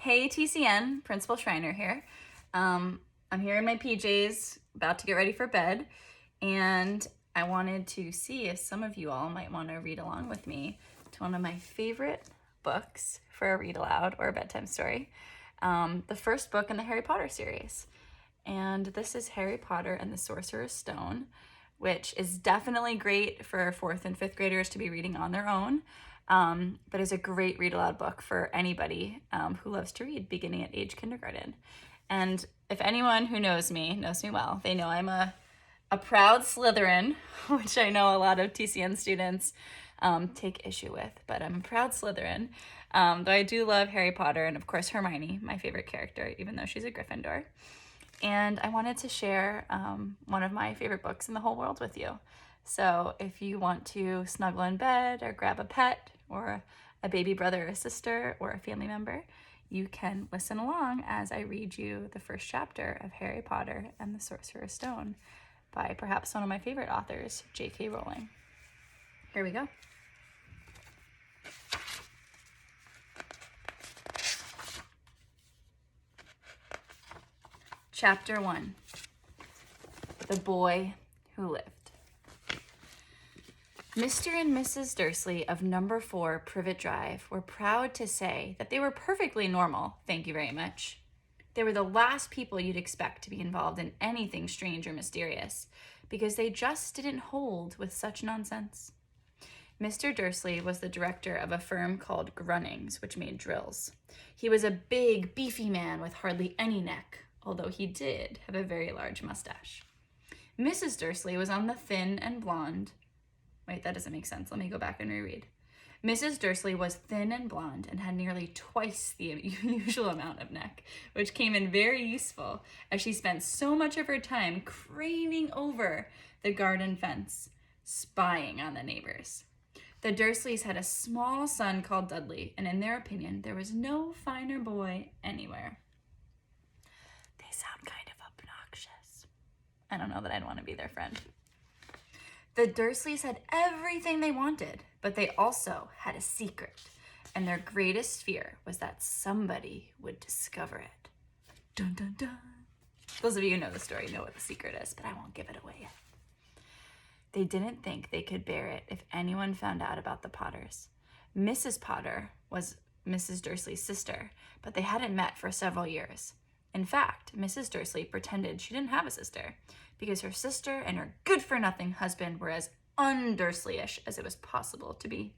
Hey TCN, Principal Schreiner here. I'm here in my PJs, about to get ready for bed, and I wanted to see if some of you all might want to read along with me to one of my favorite books for a read aloud or a bedtime story, the first book in the Harry Potter series. And this is Harry Potter and the Sorcerer's Stone, which is definitely great for 4th and 5th graders to be reading on their own. But is a great read aloud book for anybody who loves to read, beginning at age kindergarten. And if anyone who knows me well, they know I'm a proud Slytherin, which I know a lot of TCN students take issue with, but I'm a proud Slytherin. Though I do love Harry Potter and, of course, Hermione, my favorite character, even though she's a Gryffindor. And I wanted to share one of my favorite books in the whole world with you. So if you want to snuggle in bed or grab a pet or a baby brother or sister or a family member, you can listen along as I read you the first chapter of Harry Potter and the Sorcerer's Stone by perhaps one of my favorite authors, J.K. Rowling. Here we go. Chapter 1, The Boy Who Lived. Mr. and Mrs. Dursley of number 4 Privet Drive were proud to say that they were perfectly normal, thank you very much. They were the last people you'd expect to be involved in anything strange or mysterious, because they just didn't hold with such nonsense. Mr. Dursley was the director of a firm called Grunnings, which made drills. He was a big, beefy man with hardly any neck, although he did have a very large mustache. Mrs. Dursley was on the thin and blonde. Wait, that doesn't make sense. Let me go back and reread. Mrs. Dursley was thin and blonde and had nearly twice the usual amount of neck, which came in very useful as she spent so much of her time craning over the garden fence, spying on the neighbors. The Dursleys had a small son called Dudley, and in their opinion, there was no finer boy anywhere. They sound kind of obnoxious. I don't know that I'd want to be their friend. The Dursleys had everything they wanted, but they also had a secret, and their greatest fear was that somebody would discover it. Dun dun dun. Those of you who know the story know what the secret is, but I won't give it away yet. They didn't think they could bear it if anyone found out about the Potters. Mrs. Potter was Mrs. Dursley's sister, but they hadn't met for several years. In fact, Mrs. Dursley pretended she didn't have a sister because her sister and her good-for-nothing husband were as un-Dursleyish as it was possible to be.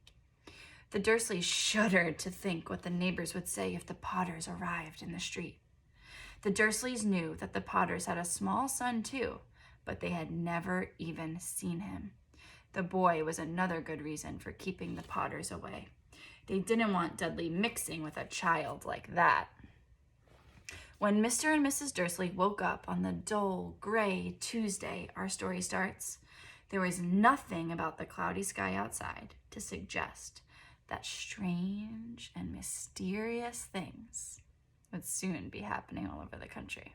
The Dursleys shuddered to think what the neighbors would say if the Potters arrived in the street. The Dursleys knew that the Potters had a small son too, but they had never even seen him. The boy was another good reason for keeping the Potters away. They didn't want Dudley mixing with a child like that. When Mr. and Mrs. Dursley woke up on the dull, gray Tuesday our story starts, there was nothing about the cloudy sky outside to suggest that strange and mysterious things would soon be happening all over the country.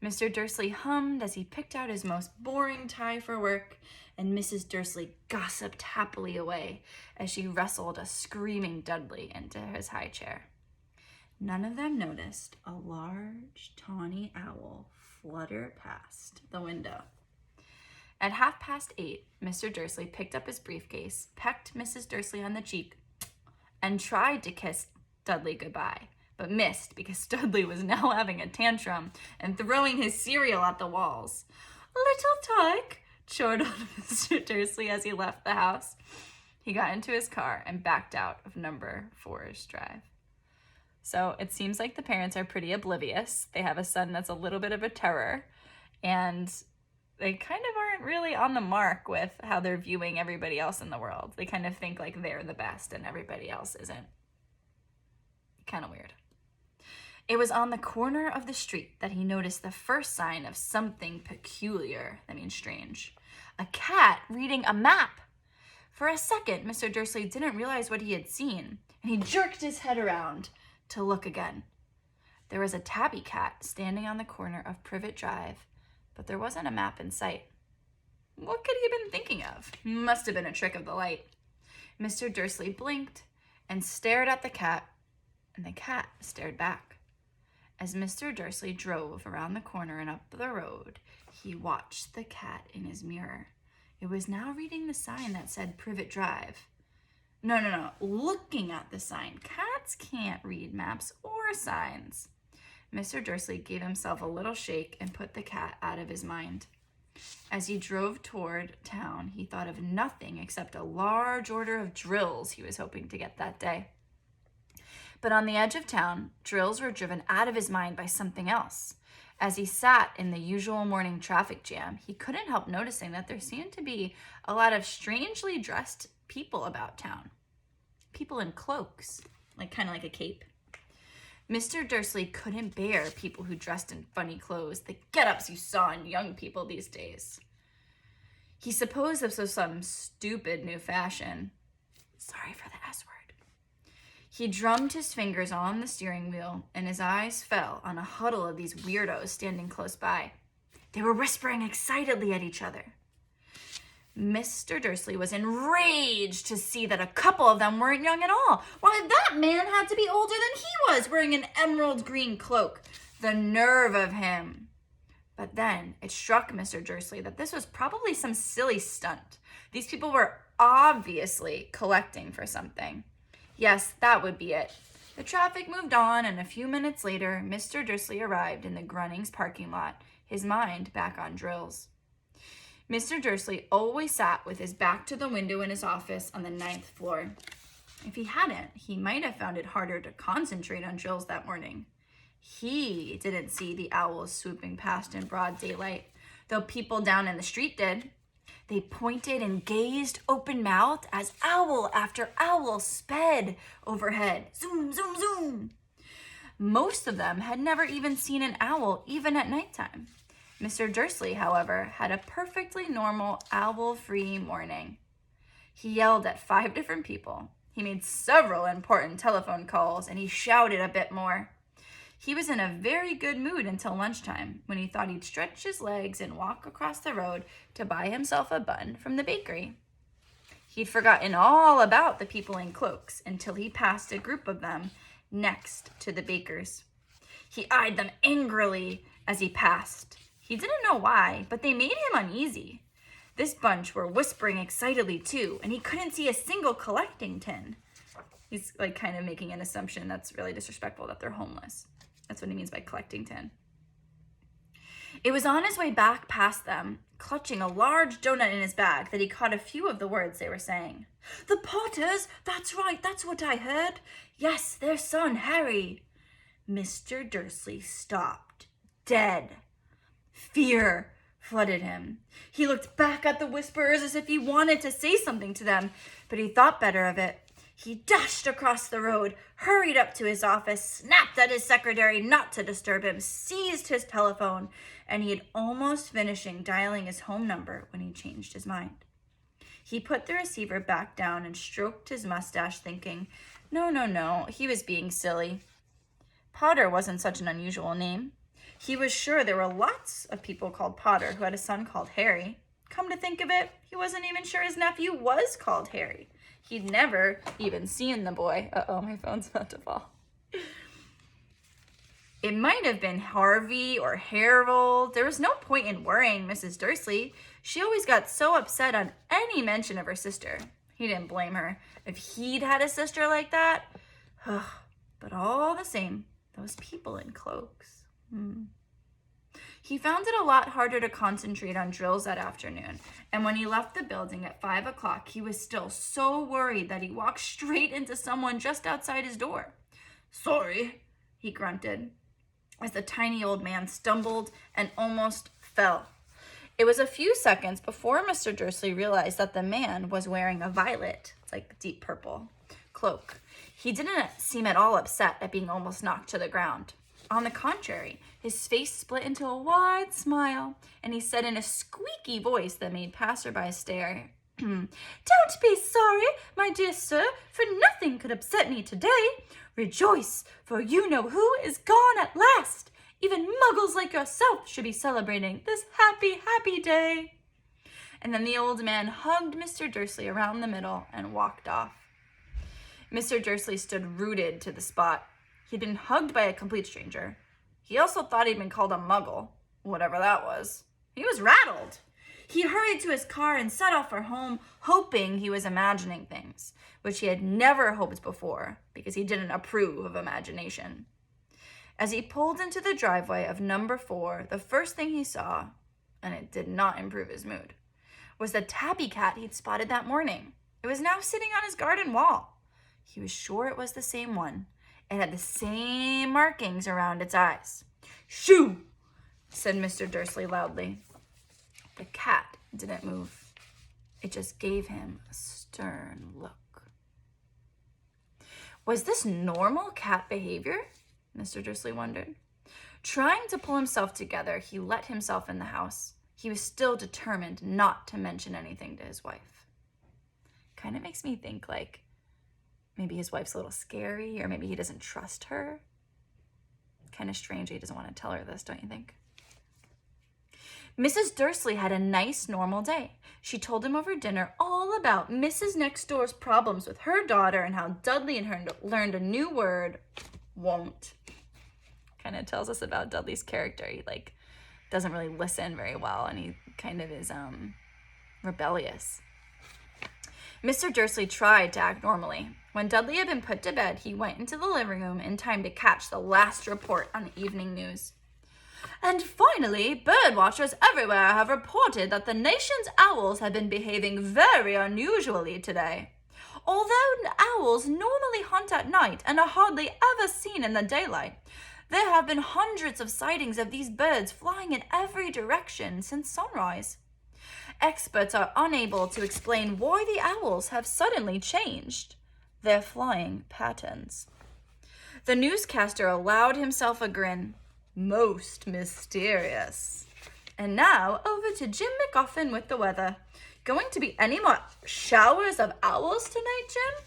Mr. Dursley hummed as he picked out his most boring tie for work, and Mrs. Dursley gossiped happily away as she wrestled a screaming Dudley into his high chair. None of them noticed a large, tawny owl flutter past the window. At 8:30, Mr. Dursley picked up his briefcase, pecked Mrs. Dursley on the cheek, and tried to kiss Dudley goodbye, but missed because Dudley was now having a tantrum and throwing his cereal at the walls. "Little tyke," chortled Mr. Dursley as he left the house. He got into his car and backed out of number 4's drive. So it seems like the parents are pretty oblivious. They have a son that's a little bit of a terror, and they kind of aren't really on the mark with how they're viewing everybody else in the world. They kind of think like they're the best and everybody else isn't. Kind of weird. It was on the corner of the street that he noticed the first sign of something peculiar, that means strange. A cat reading a map. For a second, Mr. Dursley didn't realize what he had seen, and he jerked his head around to look again. There was a tabby cat standing on the corner of Privet Drive, but there wasn't a map in sight. What could he have been thinking of? Must have been a trick of the light. Mr. Dursley blinked and stared at the cat and the cat stared back. As Mr. Dursley drove around the corner and up the road, he watched the cat in his mirror. It was now reading the sign that said Privet Drive. No, looking at the sign. Cats can't read maps or signs. Mr. Dursley gave himself a little shake and put the cat out of his mind. As he drove toward town, he thought of nothing except a large order of drills he was hoping to get that day. But on the edge of town, drills were driven out of his mind by something else. As he sat in the usual morning traffic jam, he couldn't help noticing that there seemed to be a lot of strangely dressed people about town. People in cloaks, kind of like a cape. Mr. Dursley couldn't bear people who dressed in funny clothes, the get-ups you saw in young people these days. He supposed this was some stupid new fashion. Sorry for the S word. He drummed his fingers on the steering wheel, and his eyes fell on a huddle of these weirdos standing close by. They were whispering excitedly at each other. Mr. Dursley was enraged to see that a couple of them weren't young at all. Why, that man had to be older than he was, wearing an emerald green cloak. The nerve of him. But then it struck Mr. Dursley that this was probably some silly stunt. These people were obviously collecting for something. Yes, that would be it. The traffic moved on, and a few minutes later, Mr. Dursley arrived in the Grunnings parking lot, his mind back on drills. Mr. Dursley always sat with his back to the window in his office on the 9th floor. If he hadn't, he might have found it harder to concentrate on drills that morning. He didn't see the owls swooping past in broad daylight, though people down in the street did. They pointed and gazed open-mouthed as owl after owl sped overhead. Zoom, zoom, zoom. Most of them had never even seen an owl, even at nighttime. Mr. Dursley, however, had a perfectly normal owl-free morning. He yelled at 5 different people. He made several important telephone calls, and he shouted a bit more. He was in a very good mood until lunchtime, when he thought he'd stretch his legs and walk across the road to buy himself a bun from the bakery. He'd forgotten all about the people in cloaks until he passed a group of them next to the baker's. He eyed them angrily as he passed. He didn't know why, but they made him uneasy. This bunch were whispering excitedly too, and he couldn't see a single collecting tin. He's kind of making an assumption that's really disrespectful, that they're homeless. That's what he means by collecting tin. It was on his way back past them, clutching a large donut in his bag, that he caught a few of the words they were saying. "The Potters! That's right, that's what I heard. Yes, their son, Harry." Mr. Dursley stopped, dead. Fear flooded him. He looked back at the whisperers as if he wanted to say something to them, but he thought better of it. He dashed across the road, hurried up to his office, snapped at his secretary not to disturb him, seized his telephone, and he had almost finishing dialing his home number when he changed his mind. He put the receiver back down and stroked his mustache, thinking, no, he was being silly. Potter wasn't such an unusual name. He was sure there were lots of people called Potter who had a son called Harry. Come to think of it, he wasn't even sure his nephew was called Harry. He'd never even seen the boy. Uh-oh, my phone's about to fall. It might have been Harvey or Harold. There was no point in worrying Mrs. Dursley. She always got so upset on any mention of her sister. He didn't blame her. If he'd had a sister like that. But all the same, those people in cloaks. He found it a lot harder to concentrate on drills that afternoon, and when he left the building at 5 o'clock, he was still so worried that he walked straight into someone just outside his door. "Sorry," he grunted, as the tiny old man stumbled and almost fell. It was a few seconds before Mr. Dursley realized that the man was wearing a violet, deep purple, cloak. He didn't seem at all upset at being almost knocked to the ground. On the contrary, his face split into a wide smile, and he said in a squeaky voice that made passersby stare, "Don't be sorry, my dear sir, for nothing could upset me today. Rejoice, for you know who is gone at last. Even muggles like yourself should be celebrating this happy, happy day." And then the old man hugged Mr. Dursley around the middle and walked off. Mr. Dursley stood rooted to the spot. He'd been hugged by a complete stranger. He also thought he'd been called a muggle, whatever that was. He was rattled. He hurried to his car and set off for home, hoping he was imagining things, which he had never hoped before because he didn't approve of imagination. As he pulled into the driveway of number 4, the first thing he saw, and it did not improve his mood, was the tabby cat he'd spotted that morning. It was now sitting on his garden wall. He was sure it was the same one. It had the same markings around its eyes. "Shoo!" said Mr. Dursley loudly. The cat didn't move. It just gave him a stern look. Was this normal cat behavior? Mr. Dursley wondered. Trying to pull himself together, he let himself in the house. He was still determined not to mention anything to his wife. Kind of makes me think like maybe his wife's a little scary, or maybe he doesn't trust her. Kind of strange he doesn't want to tell her this, don't you think? Mrs. Dursley had a nice, normal day. She told him over dinner all about Mrs. Next Door's problems with her daughter and how Dudley and her learned a new word, won't. Kind of tells us about Dudley's character. He doesn't really listen very well, and he kind of is rebellious. Mr. Dursley tried to act normally. When Dudley had been put to bed, he went into the living room in time to catch the last report on the evening news. And finally, bird watchers everywhere have reported that the nation's owls have been behaving very unusually today. Although owls normally hunt at night and are hardly ever seen in the daylight, there have been hundreds of sightings of these birds flying in every direction since sunrise. Experts are unable to explain why the owls have suddenly changed their flying patterns. The newscaster allowed himself a grin. Most mysterious. And now over to Jim McGuffin with the weather. Going to be any more showers of owls tonight, Jim?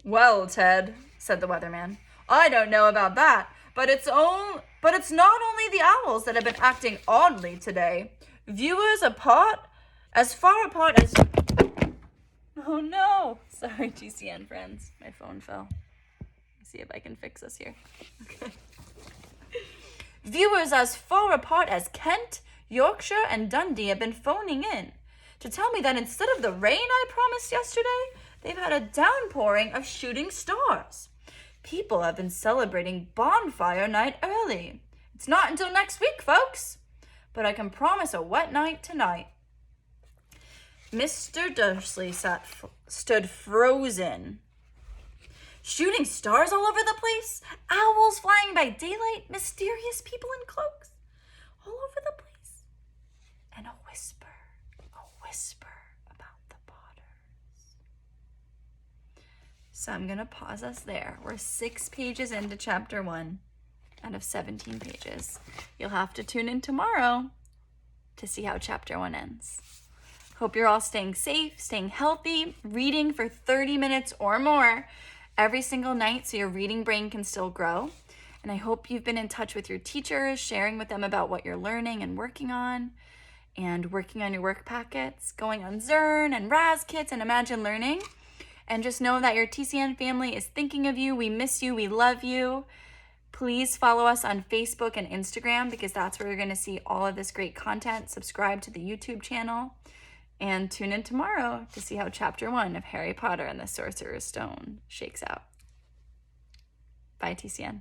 Well, Ted, said the weatherman, I don't know about that, but it's not only the owls that have been acting oddly today. Viewers as far apart as... Oh no! Sorry, GCN friends. My phone fell. Let's see if I can fix this here. Okay. Viewers as far apart as Kent, Yorkshire, and Dundee have been phoning in to tell me that instead of the rain I promised yesterday, they've had a downpouring of shooting stars. People have been celebrating bonfire night early. It's not until next week, folks, but I can promise a wet night tonight. Mr. Dursley stood frozen. Shooting stars all over the place, owls flying by daylight, mysterious people in cloaks, all over the place, and a whisper about the Potters. So I'm going to pause us there. We're 6 pages into chapter 1 out of 17 pages. You'll have to tune in tomorrow to see how chapter 1 ends. Hope you're all staying safe, staying healthy, reading for 30 minutes or more every single night so your reading brain can still grow. And I hope you've been in touch with your teachers, sharing with them about what you're learning and working on your work packets, going on Zern and Raz Kits and Imagine Learning. And just know that your TCN family is thinking of you. We miss you. We love you. Please follow us on Facebook and Instagram because that's where you're going to see all of this great content. Subscribe to the YouTube channel. And tune in tomorrow to see how chapter 1 of Harry Potter and the Sorcerer's Stone shakes out. Bye, TCN.